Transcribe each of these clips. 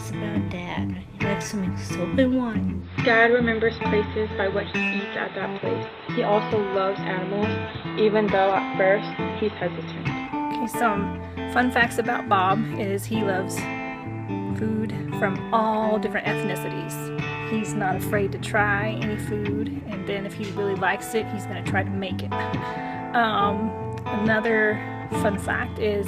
facts about Dad. He likes to make soap and wine. Dad remembers places by what he eats at that place. He also loves animals, even though at first he's hesitant. Okay, some fun facts about Bob is he loves food from all different ethnicities. He's not afraid to try any food, and then if he really likes it, he's going to try to make it. Another fun fact is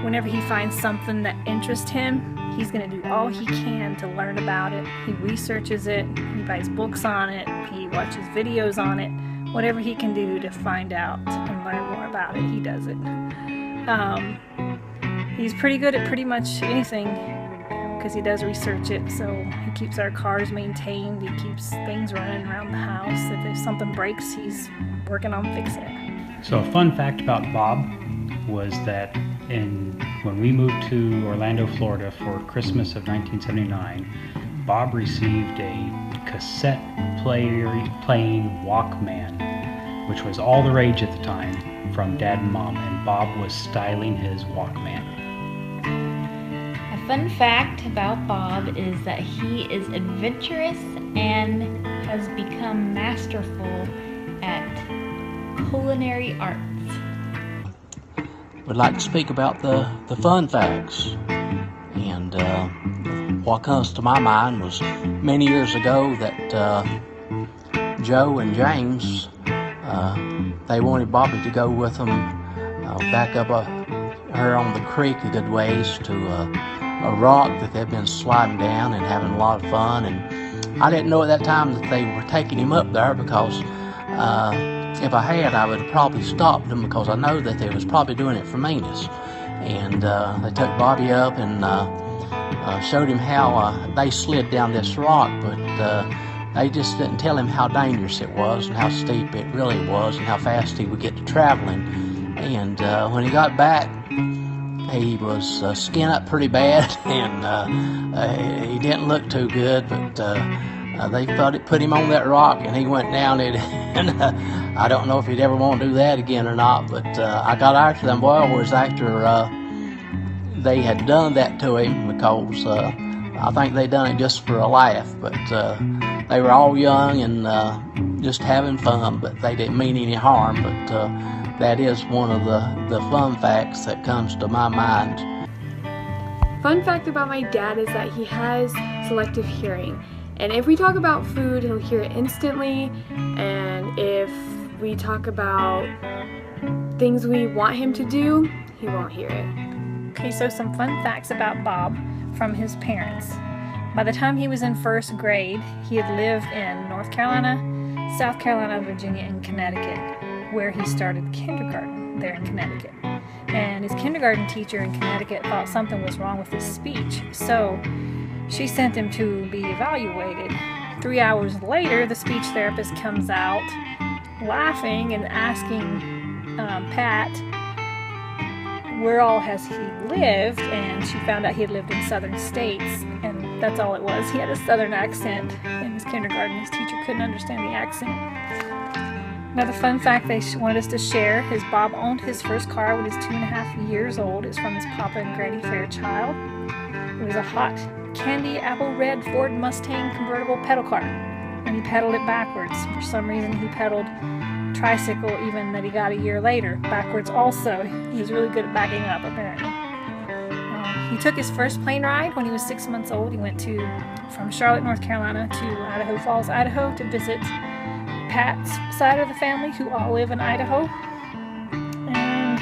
whenever he finds something that interests him, he's going to do all he can to learn about it. He researches it, he buys books on it, he watches videos on it. Whatever he can do to find out and learn more about it, he does it. He's pretty good at pretty much anything because he does research it. So he keeps our cars maintained, he keeps things running around the house. If something breaks, he's working on fixing it. So a fun fact about Bob was that when we moved to Orlando, Florida for Christmas of 1979, Bob received a cassette playing Walkman, which was all the rage at the time, from Dad and Mom, and Bob was styling his Walkman. A fun fact about Bob is that he is adventurous and has become masterful at culinary arts. Would like to speak about the fun facts, and what comes to my mind was many years ago that Joe and James they wanted Bobby to go with them back up her on the creek a good ways to a rock that they'd been sliding down and having a lot of fun. And I didn't know at that time that they were taking him up there, because if I had, I would have probably stopped them, because I know that they was probably doing it for meanness. And they took Bobby up and showed him how they slid down this rock, but they just didn't tell him how dangerous it was and how steep it really was and how fast he would get to traveling. And when he got back, he was skin up pretty bad, and he didn't look too good, but they thought it put him on that rock, and he went down it, and I don't know if he'd ever want to do that again or not, but I got after them boys after they had done that to him, because I think they done it just for a laugh, but they were all young and just having fun, but they didn't mean any harm. But that is one of the fun facts that comes to my mind. Fun fact about my dad is that he has selective hearing. And if we talk about food, he'll hear it instantly. And if we talk about things we want him to do, he won't hear it. Okay, so some fun facts about Bob from his parents. By the time he was in first grade, he had lived in North Carolina, South Carolina, Virginia, and Connecticut, where he started kindergarten there in Connecticut. And his kindergarten teacher in Connecticut thought something was wrong with his speech, so she sent him to be evaluated. 3 hours later, the speech therapist comes out laughing and asking Pat where all has he lived, and she found out he had lived in southern states, and that's all it was. He had a southern accent in his kindergarten. His teacher couldn't understand the accent. Another fun fact they wanted us to share is Bob owned his first car when he was 2.5 years old. It's from his papa and Granny Fairchild. It was a hot candy apple red Ford Mustang convertible pedal car, and he pedaled it backwards. For some reason he pedaled tricycle even that he got a year later backwards also. He was really good at backing up, apparently. He took his first plane ride when he was 6 months old. He went from Charlotte, North Carolina to Idaho Falls, Idaho to visit Pat's side of the family, who all live in Idaho. And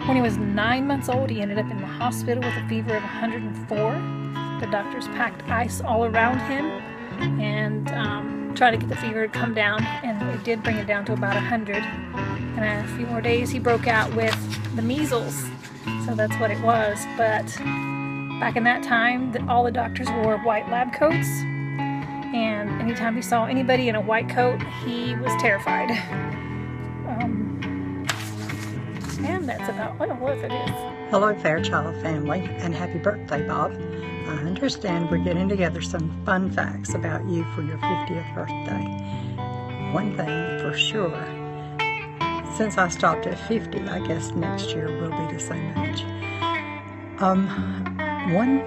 when he was 9 months old, he ended up in the hospital with a fever of 104. The doctors packed ice all around him and tried to get the fever to come down, and it did bring it down to about 100. And a few more days he broke out with the measles, so that's what it was. But back in that time, all the doctors wore white lab coats, and anytime he saw anybody in a white coat, he was terrified. And that's about all it is. Hello, Fairchild family, and happy birthday, Bob. I understand we're getting together some fun facts about you for your 50th birthday. One thing for sure, since I stopped at 50, I guess next year we'll be the same age. One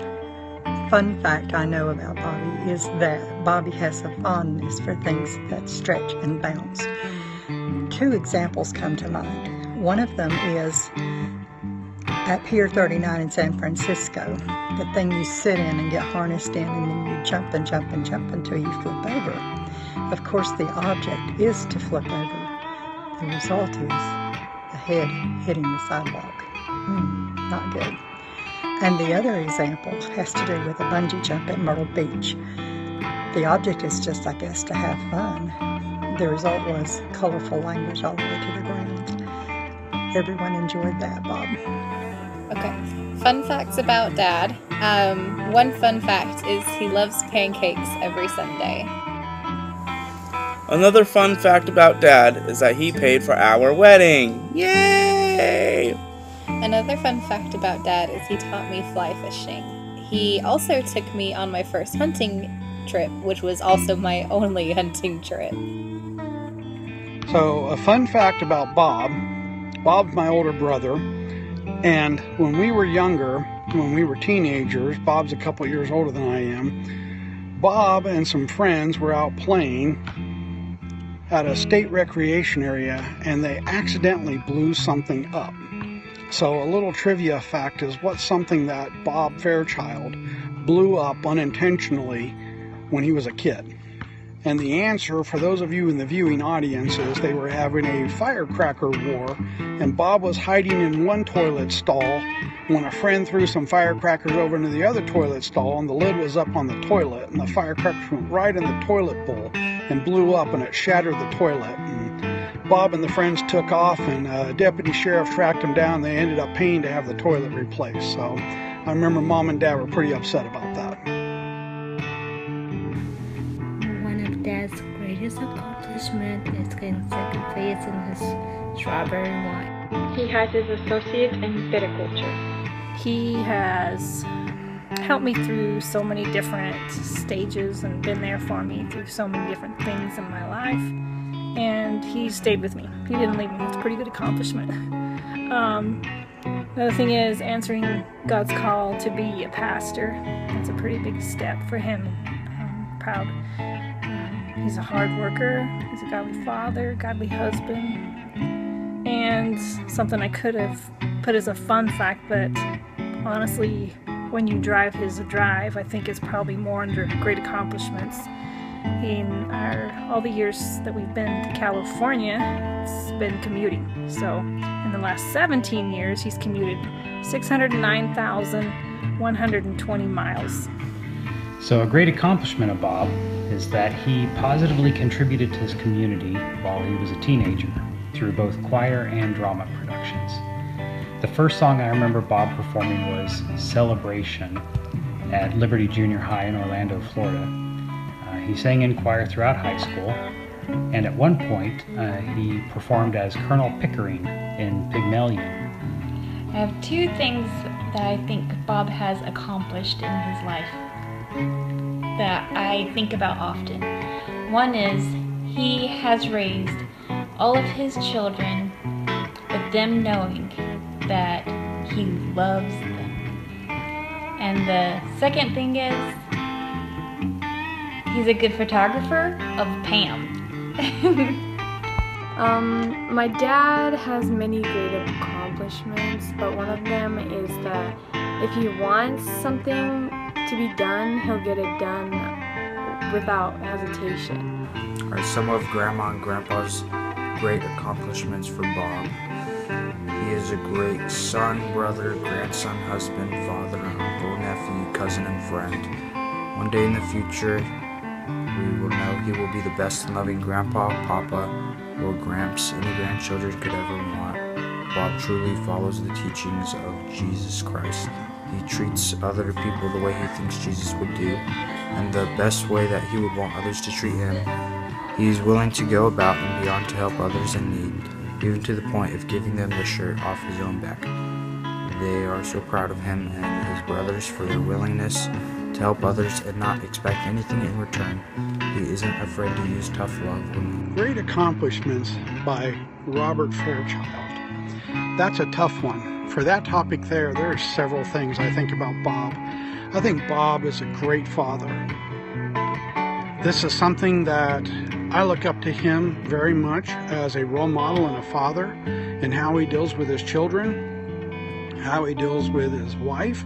fun fact I know about Bobby is that Bobby has a fondness for things that stretch and bounce. 2 examples come to mind. One of them is at Pier 39 in San Francisco, the thing you sit in and get harnessed in, and then you jump and jump and jump until you flip over. Of course, the object is to flip over. The result is the head hitting the sidewalk. Not good. And the other example has to do with a bungee jump at Myrtle Beach. The object is just, I guess, to have fun. The result was colorful language all the way to the ground. Everyone enjoyed that, Bob. Okay, fun facts about Dad. One fun fact is he loves pancakes every Sunday. Another fun fact about Dad is that he paid for our wedding. Yay! Another fun fact about Dad is he taught me fly fishing. He also took me on my first hunting trip, which was also my only hunting trip. So, a fun fact about Bob. Bob's my older brother, and when we were younger, when we were teenagers, Bob's a couple years older than I am, Bob and some friends were out playing at a state recreation area, and they accidentally blew something up. So a little trivia fact is, what's something that Bob Fairchild blew up unintentionally when he was a kid? And the answer, for those of you in the viewing audience, is they were having a firecracker war, and Bob was hiding in one toilet stall when a friend threw some firecrackers over into the other toilet stall, and the lid was up on the toilet, and the firecrackers went right in the toilet bowl and blew up, and it shattered the toilet. And Bob and the friends took off, and deputy sheriff tracked them down. They ended up paying to have the toilet replaced. So I remember Mom and Dad were pretty upset about that. One of Dad's greatest accomplishments is getting second place in his strawberry wine. He has his associates in viticulture. He has helped me through so many different stages and been there for me through so many different things in my life. And he stayed with me. He didn't leave me. It's a pretty good accomplishment. Another thing is answering God's call to be a pastor. That's a pretty big step for him. I'm proud. He's a hard worker. He's a godly father, godly husband. And something I could have put as a fun fact, but honestly, when you drive his drive, I think it's probably more under great accomplishments. In all the years that we've been to California, it's been commuting. So in the last 17 years, he's commuted 609,120 miles. So a great accomplishment of Bob is that he positively contributed to his community while he was a teenager through both choir and drama productions. The first song I remember Bob performing was Celebration at Liberty Junior High in Orlando, Florida. He sang in choir throughout high school, and at one point he performed as Colonel Pickering in Pygmalion. I have 2 things that I think Bob has accomplished in his life that I think about often. One is he has raised all of his children with them knowing that he loves them. And the second thing is he's a good photographer of Pam. My dad has many great accomplishments, but one of them is that if he wants something to be done, he'll get it done without hesitation. Are some of Grandma and Grandpa's great accomplishments for Bob. He is a great son, brother, grandson, husband, father, uncle, nephew, cousin, and friend. One day in the future, we will know he will be the best and loving grandpa, papa, or gramps any grandchildren could ever want. Bob truly follows the teachings of Jesus Christ. He treats other people the way he thinks Jesus would do, and the best way that he would want others to treat him. He is willing to go about and beyond to help others in need, even to the point of giving them the shirt off his own back. They are so proud of him and his brothers for their willingness to help others and not expect anything in return. He isn't afraid to use tough love. Great accomplishments by Robert Fairchild. That's a tough one. For that topic there's several things I think about Bob. I think Bob is a great father. This is something that I look up to him very much as a role model and a father in how he deals with his children, how he deals with his wife,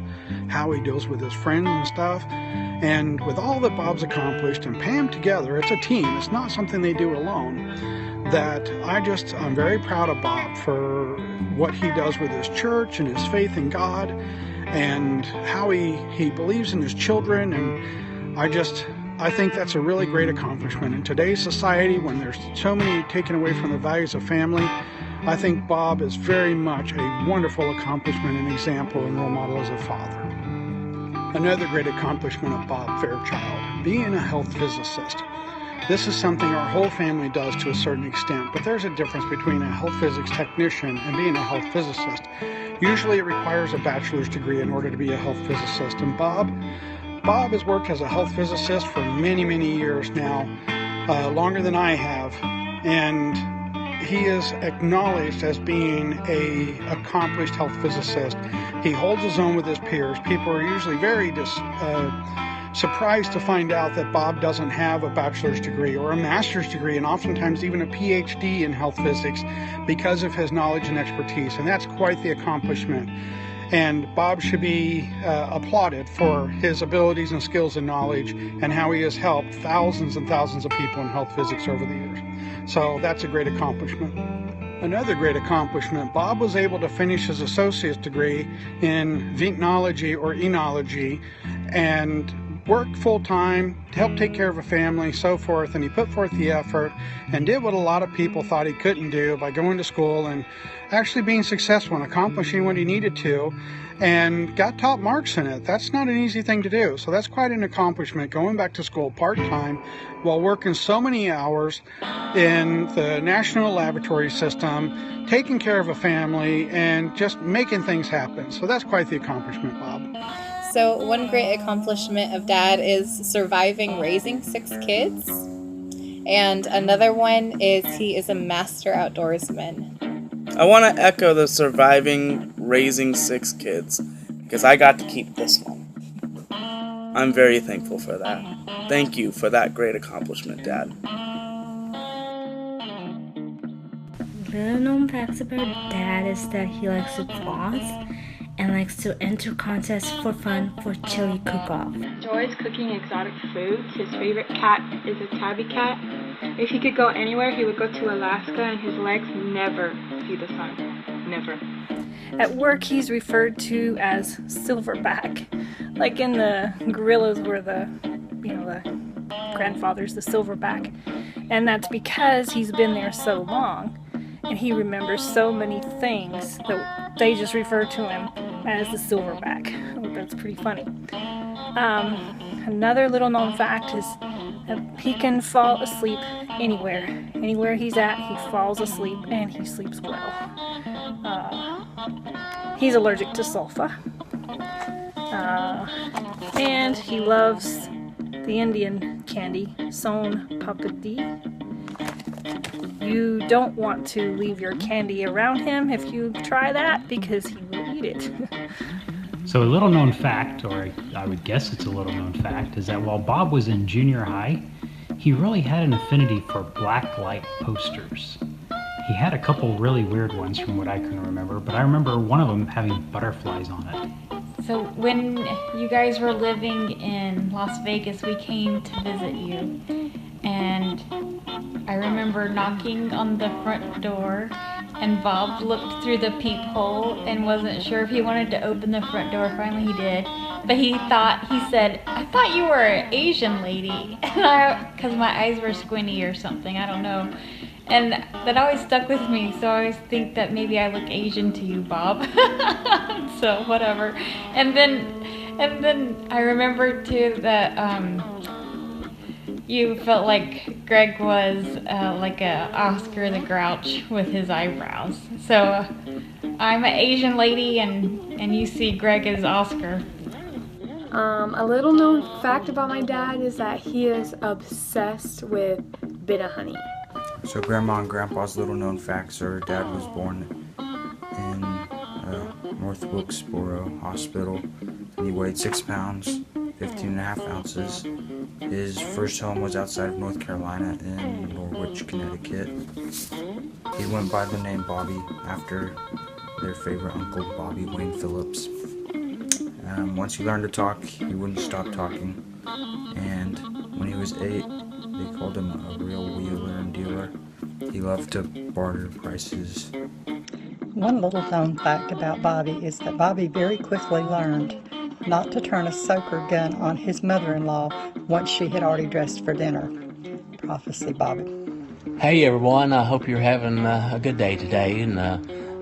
how he deals with his friends and stuff. And with all that Bob's accomplished and Pam together, it's a team. It's not something they do alone. That I'm very proud of Bob for what he does with his church and his faith in God and how he believes in his children. And I think that's a really great accomplishment. In today's society, when there's so many taken away from the values of family, I think Bob is very much a wonderful accomplishment and example and role model as a father. Another great accomplishment of Bob Fairchild, being a health physicist. This is something our whole family does to a certain extent, but there's a difference between a health physics technician and being a health physicist. Usually it requires a bachelor's degree in order to be a health physicist, and Bob has worked as a health physicist for many, many years now, longer than I have, and he is acknowledged as being an accomplished health physicist. He holds his own with his peers. People are usually very surprised to find out that Bob doesn't have a bachelor's degree or a master's degree, and oftentimes even a PhD in health physics because of his knowledge and expertise, and that's quite the accomplishment. And Bob should be applauded for his abilities and skills and knowledge and how he has helped thousands and thousands of people in health physics over the years. So that's a great accomplishment. Another great accomplishment, Bob was able to finish his associate's degree in venology or enology and worked full-time to help take care of a family, so forth, and he put forth the effort and did what a lot of people thought he couldn't do by going to school and actually being successful and accomplishing what he needed to, and got top marks in it. That's not an easy thing to do, so that's quite an accomplishment, going back to school part-time while working so many hours in the national laboratory system, taking care of a family, and just making things happen. So that's quite the accomplishment, Bob. So one great accomplishment of Dad is surviving raising 6 kids. And another one is he is a master outdoorsman. I want to echo the surviving raising 6 kids, because I got to keep this one. I'm very thankful for that. Thank you for that great accomplishment, Dad. Little known facts about Dad is that he likes to floss and likes to enter contests for fun for chili cook-off. Enjoys cooking exotic foods. His favorite cat is a tabby cat. If he could go anywhere, he would go to Alaska, and his legs never see the sun. Never. At work, he's referred to as Silverback. Like in the gorillas were the grandfather's the Silverback. And that's because he's been there so long. And he remembers so many things that they just refer to him as the Silverback. That's pretty funny. Another little known fact is that he can fall asleep anywhere. Anywhere he's at, he falls asleep and he sleeps well. He's allergic to sulfa. And he loves the Indian candy, Son Papadi. You don't want to leave your candy around him if you try that, because he will eat it. So a little known fact, or I would guess it's a little known fact, is that while Bob was in junior high, he really had an affinity for black light posters. He had a couple really weird ones from what I can remember, but I remember one of them having butterflies on it. So when you guys were living in Las Vegas, we came to visit you, and I remember knocking on the front door, and Bob looked through the peephole and wasn't sure if he wanted to open the front door. Finally he did, but he said, "I thought you were an Asian lady," and because my eyes were squinty or something, I don't know. And that always stuck with me, so I always think that maybe I look Asian to you, Bob. So whatever. And then I remember too that you felt like Greg was like a Oscar the Grouch with his eyebrows. So I'm an Asian lady, and you see Greg as Oscar. A little known fact about my dad is that he is obsessed with Bit-O-Honey. So Grandma and Grandpa's little known facts are Dad was born in North Wilkesboro Hospital, and he weighed 6 pounds, 15 and a half ounces. His first home was outside of North Carolina in Norwich, Connecticut. He went by the name Bobby after their favorite uncle, Bobby Wayne Phillips. Once he learned to talk, he wouldn't stop talking. And when he was 8, they called him a real wheeler and dealer. He loved to barter prices. One little known fact about Bobby is that Bobby very quickly learned not to turn a soaker gun on his mother-in-law once she had already dressed for dinner. Prophecy, Bobby. Hey everyone, I hope you're having a good day today, and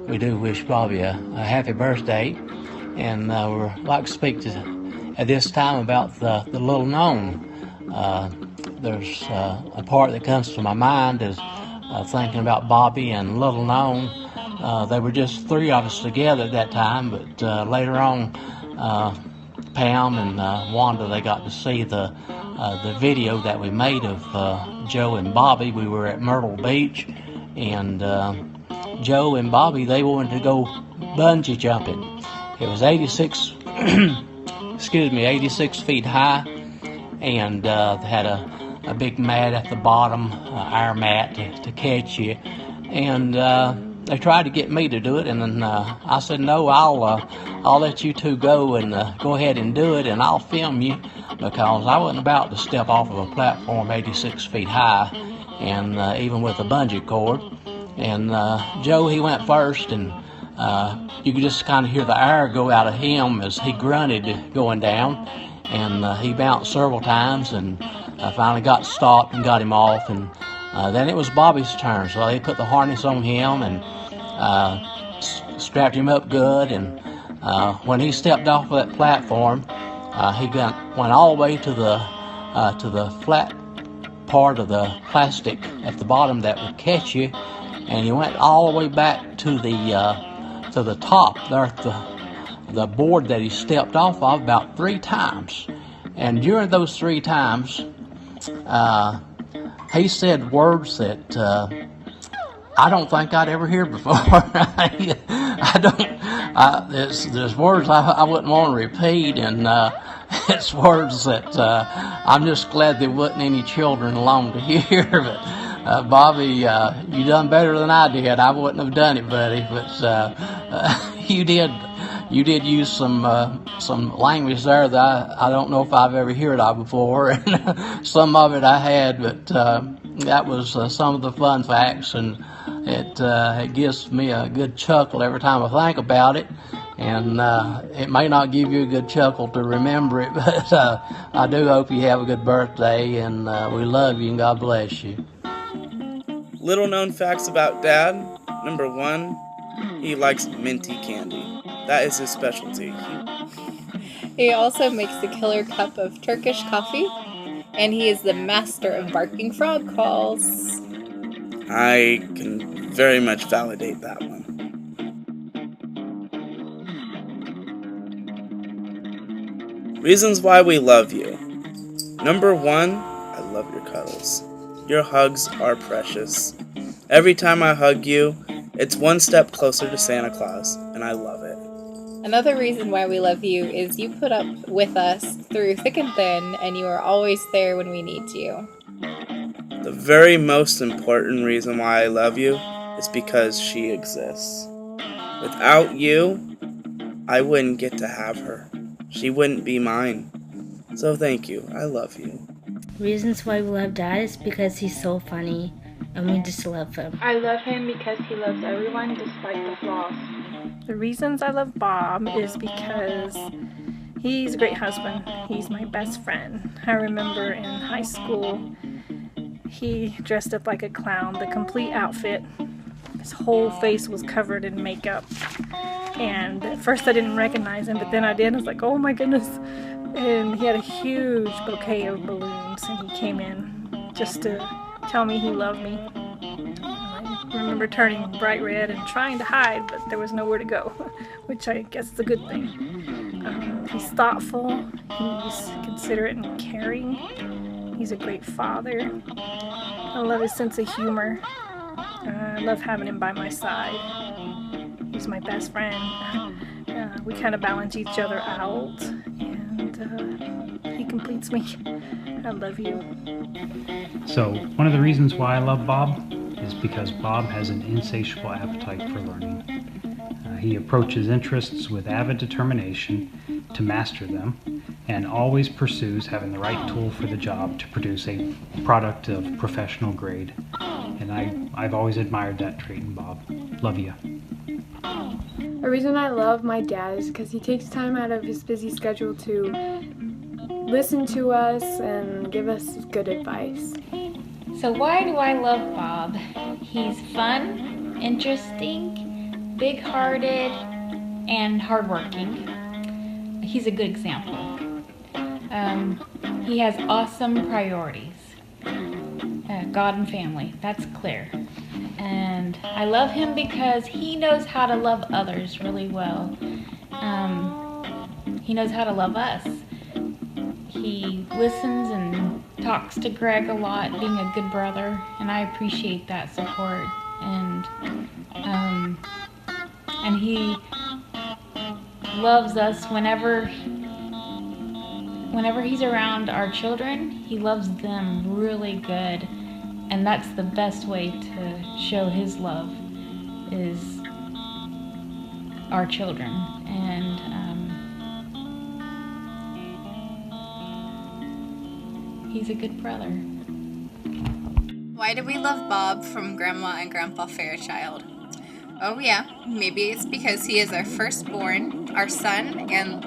we do wish Bobby a happy birthday, and we'd like to speak at this time about the little known. There's a part that comes to my mind is thinking about Bobby and little known. They were just 3 of us together at that time, but later on, Pam and Wanda, they got to see the video that we made of Joe and Bobby. We were at Myrtle Beach, and Joe and Bobby, they wanted to go bungee jumping. It was 86 feet high, and they had a big mat at the bottom, our mat to catch you, and they tried to get me to do it, and then I said, no, I'll let you two go and go ahead and do it, and I'll film you, because I wasn't about to step off of a platform 86 feet high, and even with a bungee cord. And Joe, he went first, and you could just kind of hear the air go out of him as he grunted going down, and he bounced several times, and finally got stopped and got him off, and then it was Bobby's turn. So they put the harness on him and strapped him up good, and when he stepped off of that platform, he went all the way to the flat part of the plastic at the bottom that would catch you, and he went all the way back to the top there, the board that he stepped off of, about 3 times. And during those 3 times, he said words that I don't think I'd ever hear before. There's words I wouldn't want to repeat, and it's words that I'm just glad there wasn't any children along to hear. But Bobby, you done better than I did. I wouldn't have done it, buddy. But you did use some language there that I don't know if I've ever heard of before. And some of it I had, but that was some of the fun facts, and it gives me a good chuckle every time I think about it. And it may not give you a good chuckle to remember it, but I do hope you have a good birthday, and we love you, and God bless you. Little known facts about Dad. Number 1, he likes minty candy. That is his specialty. He also makes a killer cup of Turkish coffee, and he is the master of barking frog calls. I can very much validate that one. Reasons why we love you. Number 1, I love your cuddles. Your hugs are precious. Every time I hug you, it's one step closer to Santa Claus, and I love it. Another reason why we love you is you put up with us through thick and thin, and you are always there when we need you. The very most important reason why I love you is because she exists. Without you, I wouldn't get to have her. She wouldn't be mine. So thank you. I love you. Reasons why we love Dad is because he's so funny, and we just love him. I love him because he loves everyone despite the flaws. The reasons I love Bob is because he's a great husband. He's my best friend. I remember in high school, he dressed up like a clown, the complete outfit. His whole face was covered in makeup. And at first I didn't recognize him, but then I did. I was like, oh my goodness. And he had a huge bouquet of balloons, and he came in just to tell me he loved me. I remember turning bright red and trying to hide, but there was nowhere to go, which I guess is a good thing. He's thoughtful, he's considerate and caring, he's a great father. I love his sense of humor. I love having him by my side. He's my best friend. We kind of balance each other out, and he completes me. I love you. So, one of the reasons why I love Bob is because Bob has an insatiable appetite for learning. He approaches interests with avid determination to master them, and always pursues having the right tool for the job to produce a product of professional grade. And I've always admired that trait in Bob. Love you. A reason I love my dad is because he takes time out of his busy schedule to listen to us and give us good advice. So why do I love Bob? He's fun, interesting, big-hearted, and hardworking. He's a good example. He has awesome priorities. God and family, that's clear. And I love him because he knows how to love others really well. He knows how to love us. He listens and talks to Greg a lot, being a good brother, and I appreciate that support. And he loves us whenever he's around our children. He loves them really good, and that's the best way to show his love is our children. And he's a good brother. Why do we love Bob from Grandma and Grandpa Fairchild? Oh yeah, maybe it's because he is our firstborn, our son, and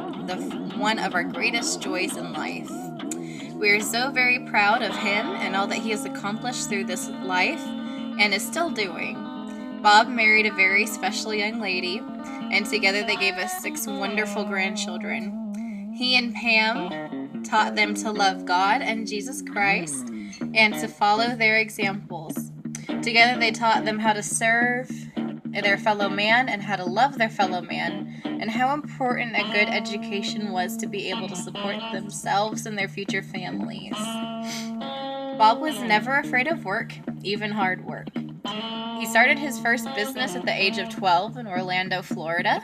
one of our greatest joys in life. We are so very proud of him and all that he has accomplished through this life and is still doing. Bob married a very special young lady, and together they gave us 6 wonderful grandchildren. He and Pam taught them to love God and Jesus Christ and to follow their examples. Together they taught them how to serve their fellow man and how to love their fellow man, and how important a good education was to be able to support themselves and their future families. Bob was never afraid of work, even hard work. He started his first business at the age of 12 in Orlando, Florida.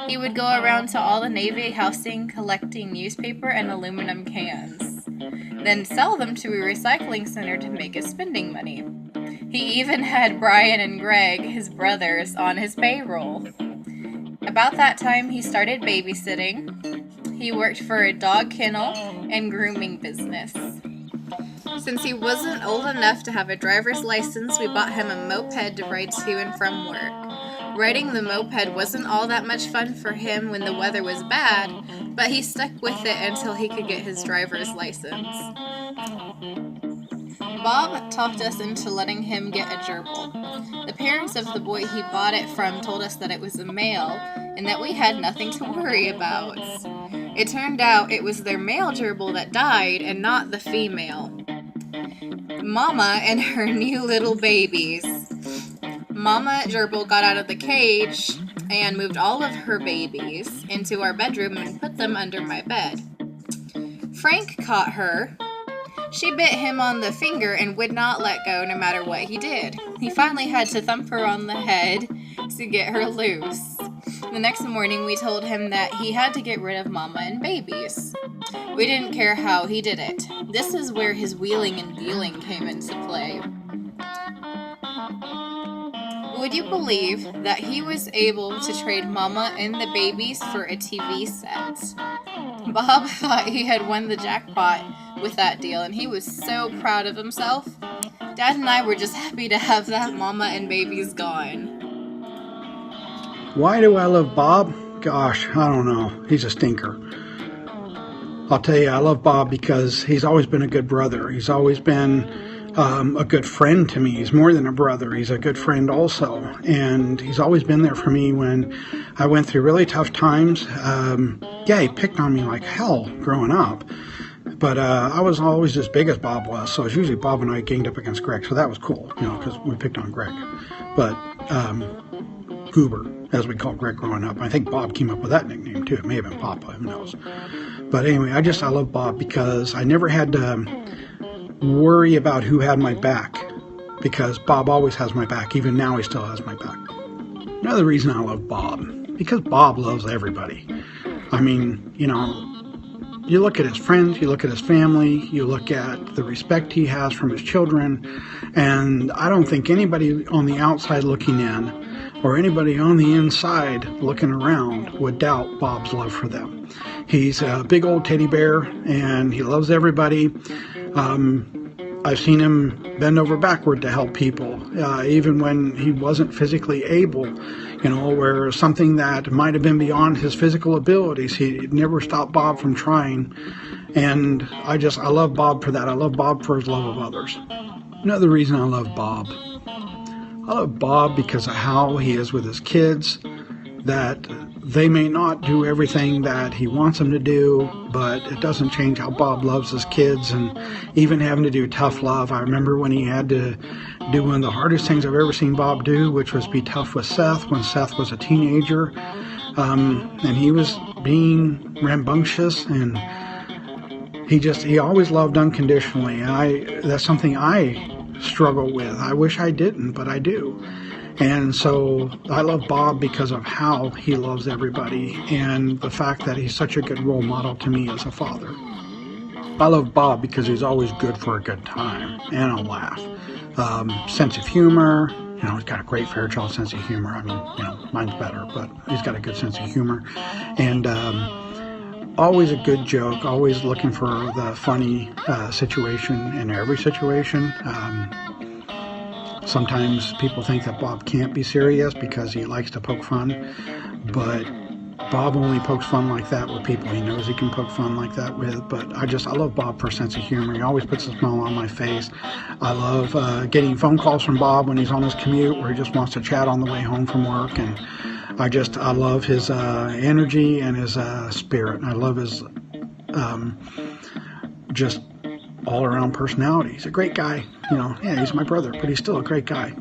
He would go around to all the Navy housing collecting newspaper and aluminum cans, then sell them to a recycling center to make his spending money. He even had Brian and Greg, his brothers, on his payroll. About that time, he started babysitting. He worked for a dog kennel and grooming business. Since he wasn't old enough to have a driver's license, we bought him a moped to ride to and from work. Riding the moped wasn't all that much fun for him when the weather was bad, but he stuck with it until he could get his driver's license. Bob talked us into letting him get a gerbil. The parents of the boy he bought it from told us that it was a male and that we had nothing to worry about. It turned out it was their male gerbil that died and not the female. Mama and her new little babies. Mama gerbil got out of the cage and moved all of her babies into our bedroom and put them under my bed. Frank caught her. She bit him on the finger and would not let go no matter what he did. He finally had to thump her on the head to get her loose. The next morning we told him that he had to get rid of Mama and babies. We didn't care how he did it. This is where his wheeling and dealing came into play. Would you believe that he was able to trade Mama and the babies for a TV set? Bob thought he had won the jackpot with that deal, and he was so proud of himself. Dad and I were just happy to have that Mama and babies gone. Why do I love Bob? Gosh, I don't know. He's a stinker. I'll tell you, I love Bob because he's always been a good brother. He's always been a good friend to me. He's more than a brother. He's a good friend also. And he's always been there for me when I went through really tough times. Yeah, he picked on me like hell growing up. But I was always as big as Bob was, so it's usually Bob and I ganged up against Greg, so that was cool, you know, because we picked on Greg. But Goober, as we called Greg growing up, I think Bob came up with that nickname too. It may have been Papa, who knows. But anyway, I love Bob because I never had to worry about who had my back, because Bob always has my back. Even now, he still has my back. Another reason I love Bob, because Bob loves everybody. I mean, you know, you look at his friends, you look at his family, you look at the respect he has from his children, and I don't think anybody on the outside looking in or anybody on the inside looking around would doubt Bob's love for them. He's a big old teddy bear, and he loves everybody. I've seen him bend over backward to help people, even when he wasn't physically able, where something that might have been beyond his physical abilities, he never stopped Bob from trying. And I love Bob for that. I love Bob for his love of others. Another reason I love Bob because of how he is with his kids, that they may not do everything that he wants them to do, but it doesn't change how Bob loves his kids, and even having to do tough love. I remember when he had to do one of the hardest things I've ever seen Bob do, which was be tough with Seth when Seth was a teenager, and he was being rambunctious, and he always loved unconditionally, and that's something I struggle with. I wish I didn't, but I do. And so I love Bob because of how he loves everybody and the fact that he's such a good role model to me as a father. I love Bob because he's always good for a good time and a laugh. Sense of humor, he's got a great Fairchild sense of humor. I mean, mine's better, but he's got a good sense of humor. And always a good joke, always looking for the funny situation in every situation. Sometimes people think that Bob can't be serious because he likes to poke fun, but Bob only pokes fun like that with people he knows he can poke fun like that with. But I love Bob for a sense of humor. He always puts a smile on my face. I love getting phone calls from Bob when he's on his commute where he just wants to chat on the way home from work, and I love his energy and his spirit. I love his just all-around personality. He's a great guy. He's my brother, but he's still a great guy.